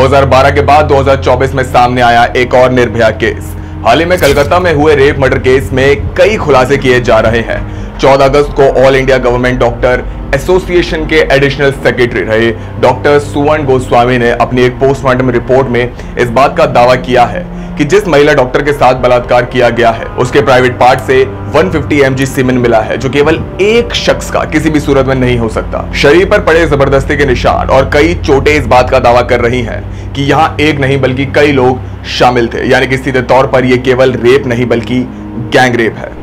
2012 के बाद 2024 में सामने आया एक और निर्भया केस। हाल ही में कलकत्ता में हुए रेप मर्डर केस में कई खुलासे किए जा रहे हैं। 14 अगस्त को all India government doctor association के एडिशनल सेक्रेटरी रहे डॉक्टर सुवर्ण गोस्वामी ने अपनी एक पोस्टमार्टम रिपोर्ट में इस बात का दावा किया है कि जिस महिला डॉक्टर के साथ बलात्कार किया गया है उसके प्राइवेट पार्ट से 150 mg सीमेन मिला है, जो केवल एक शख्स का किसी भी सूरत में नहीं हो सकता। शरीर पर पड़े जबरदस्ती के निशान और कई चोटें इस बात का दावा कर रही हैं कि यहाँ एक नहीं बल्कि कई लोग शामिल थे, यानी कि सीधे तौर पर यह केवल रेप नहीं बल्कि गैंग रेप है।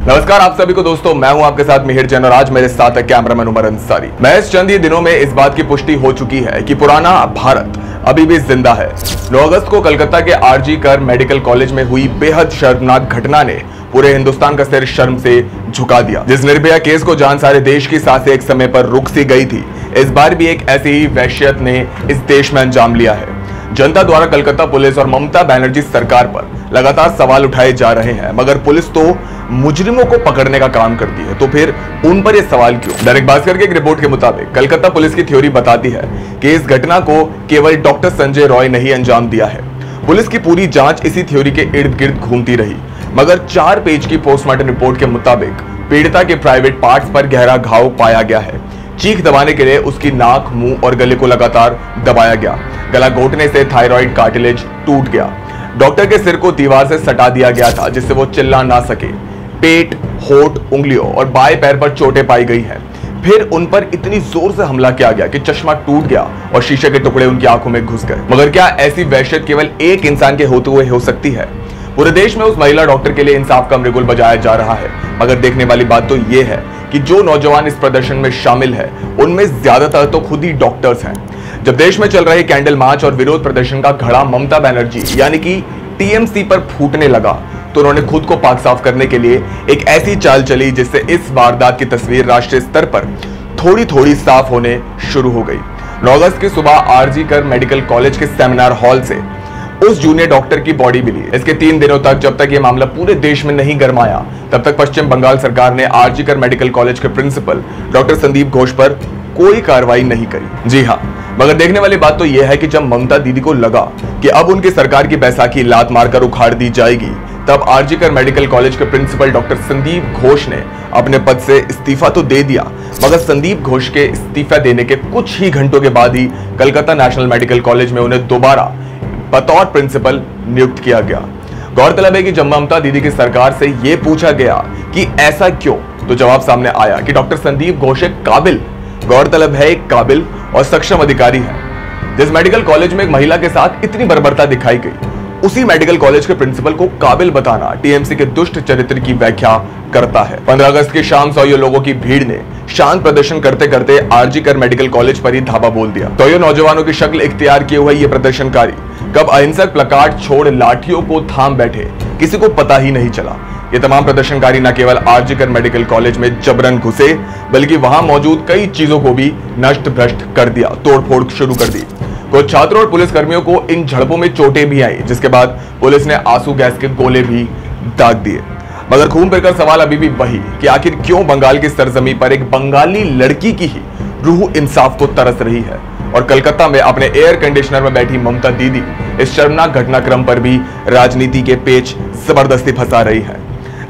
नमस्कार आप सभी को दोस्तों, मैं हूं आपके साथ मिहिर जैन और आज मेरे साथ है कैमरामैन उमर अंसारी। महज चंद ही दिनों में इस बात की पुष्टि हो चुकी है कि पुराना भारत अभी भी जिंदा है। 9 अगस्त को कलकत्ता के आरजी कर मेडिकल कॉलेज में हुई बेहद शर्मनाक घटना ने पूरे हिंदुस्तान का सिर शर्म से झुका दिया। जिस निर्भया केस को जान सारे देश की सांसें एक समय पर रुक सी गई थी, इस बार भी एक ऐसी ही वहशियत ने इस देश में अंजाम लिया है। जनता द्वारा कलकत्ता पुलिस और ममता बनर्जी सरकार पर लगातार सवाल उठाए जा रहे हैं, मगर पुलिस तो मुजरिमों को पकड़ने का काम करती है, तो फिर उन पर यह सवाल क्यों? दैनिक भास्कर की एक रिपोर्ट के मुताबिक कलकत्ता पुलिस की थ्योरी बताती है कि इस घटना को केवल डॉक्टर संजय रॉय ने ही अंजाम दिया है। पुलिस की पूरी जांच इसी थ्योरी के इर्द गिर्द घूमती रही, मगर 4 पेज की पोस्टमार्टम रिपोर्ट के मुताबिक पीड़िता के प्राइवेट पार्ट्स पर गहरा घाव पाया गया है। चीख दबाने के लिए उसकी नाक, मुंह और गले को लगातार दबाया गया। गला घोटने से थायराइड कार्टिलेज टूट गया। डॉक्टर के सिर को दीवार से सटा दिया गया था जिससे वो चिल्ला ना सके। पेट, होठ, उंगलियों और बाएं पैर पर चोटें पाई गई हैं। फिर उन पर इतनी जोर से हमला किया गया कि चश्मा टूट गया और शीशे के टुकड़े उनकी आंखों में घुस गए। मगर क्या ऐसी वहशत केवल एक इंसान के होते हुए हो सकती है? पूरे देश में उस महिला डॉक्टर के लिए इंसाफ का मृगुल बजाया जा रहा है, मगर देखने वाली बात तो यह है कि जो नौजवान इस प्रदर्शन में शामिल है उनमें ज्यादातर तो खुद ही डॉक्टर्स हैं। जब देश में चल रहे कैंडल मार्च और विरोध प्रदर्शन का घड़ा ममता बनर्जी यानी कि टीएमसी पर फूटने लगा, तो उन्होंने खुद को पाक साफ करने के लिए एक ऐसी चाल चली जिससे इस वारदात की तस्वीर राष्ट्रीय स्तर पर थोड़ी थोड़ी साफ होने शुरू हो गई। 9 अगस्त की सुबह आरजी कर मेडिकल कॉलेज के सेमिनार हॉल से उस जूनियर डॉक्टर की बॉडी मिली। इसके 3 दिनों तक जब तक यह मामला पूरे देश में नहीं गरमाया, तब तक पश्चिम बंगाल सरकार ने आरजी कर मेडिकल कॉलेज के प्रिंसिपल डॉक्टर संदीप घोष पर कोई कार्रवाई नहीं करी। जी हाँ, मगर देखने वाली बात तो यह है कि जब ममता दीदी को लगा कि अब उनकी सरकार की बैसाखी लात मारकर उखाड़ दी जाएगी, तब आरजी कर मेडिकल कॉलेज के प्रिंसिपल डॉक्टर संदीप घोष ने अपने पद से इस्तीफा तो दे दिया, मगर संदीप घोष के इस्तीफा देने के कुछ ही घंटों के बाद ही कलकत्ता नेशनल मेडिकल कॉलेज में उन्हें दोबारा बतौर प्रिंसिपल नियुक्त किया गया। गौरतलब है कि जब ममता दीदी की सरकार से यह पूछा गया कि ऐसा क्यों, तो जवाब सामने आया कि डॉक्टर संदीप घोष एक काबिल, गौरतलब है एक काबिल और सक्षम अधिकारी है। जिस मेडिकल कॉलेज में एक महिला के साथ इतनी बर्बरता दिखाई गई, उसी मेडिकल कॉलेज के प्रिंसिपल को काबिल बताना टीएमसी के दुष्ट चरित्र की व्याख्या करता है। 15 अगस्त की शाम 100 लोगों की भीड़ ने शांत प्रदर्शन करते करते आरजी कर मेडिकल कॉलेज पर ही धावा बोल दिया। 100 नौजवानों की शक्ल इख्तियार किए हुए ये प्रदर्शनकारी कब अहिंसक प्लकार्ड छोड़ लाठियों को थाम बैठे, किसी को पता ही नहीं चला। ये तमाम प्रदर्शनकारी न केवल आरजी कर मेडिकल कॉलेज में जबरन घुसे, बल्कि वहां मौजूद कई चीजों को भी नष्ट भ्रष्ट कर दिया, तोड़फोड़ शुरू कर दी। कुछ छात्रों और पुलिस कर्मियों को इन झड़पों में चोटें भी आई, जिसके बाद पुलिस ने आंसू गैस के गोले भी दाग दिए। मगर घूम फिरकर सवाल अभी भी वही कि आखिर क्यों बंगाल की सरजमी पर एक बंगाली लड़की की ही रूह इंसाफ को तरस रही है, और कलकत्ता में अपने एयर कंडीशनर में बैठी ममता दीदी इस शर्मनाक घटनाक्रम पर भी राजनीति के पेच जबरदस्ती फंसा रही है।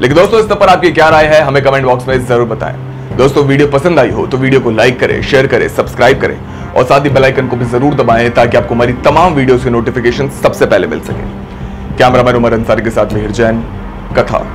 लेकिन दोस्तों, इस पर आपकी क्या राय है हमें कमेंट बॉक्स में जरूर बताएं। दोस्तों, वीडियो पसंद आई हो तो वीडियो को लाइक करें, शेयर करें, सब्सक्राइब करें और साथ ही बेल आइकन को भी जरूर दबाएं ताकि आपको हमारी तमाम वीडियोस की नोटिफिकेशन सबसे पहले मिल सके। कैमरामैन उमर अंसारी के साथ मिहिर जैन, कथा।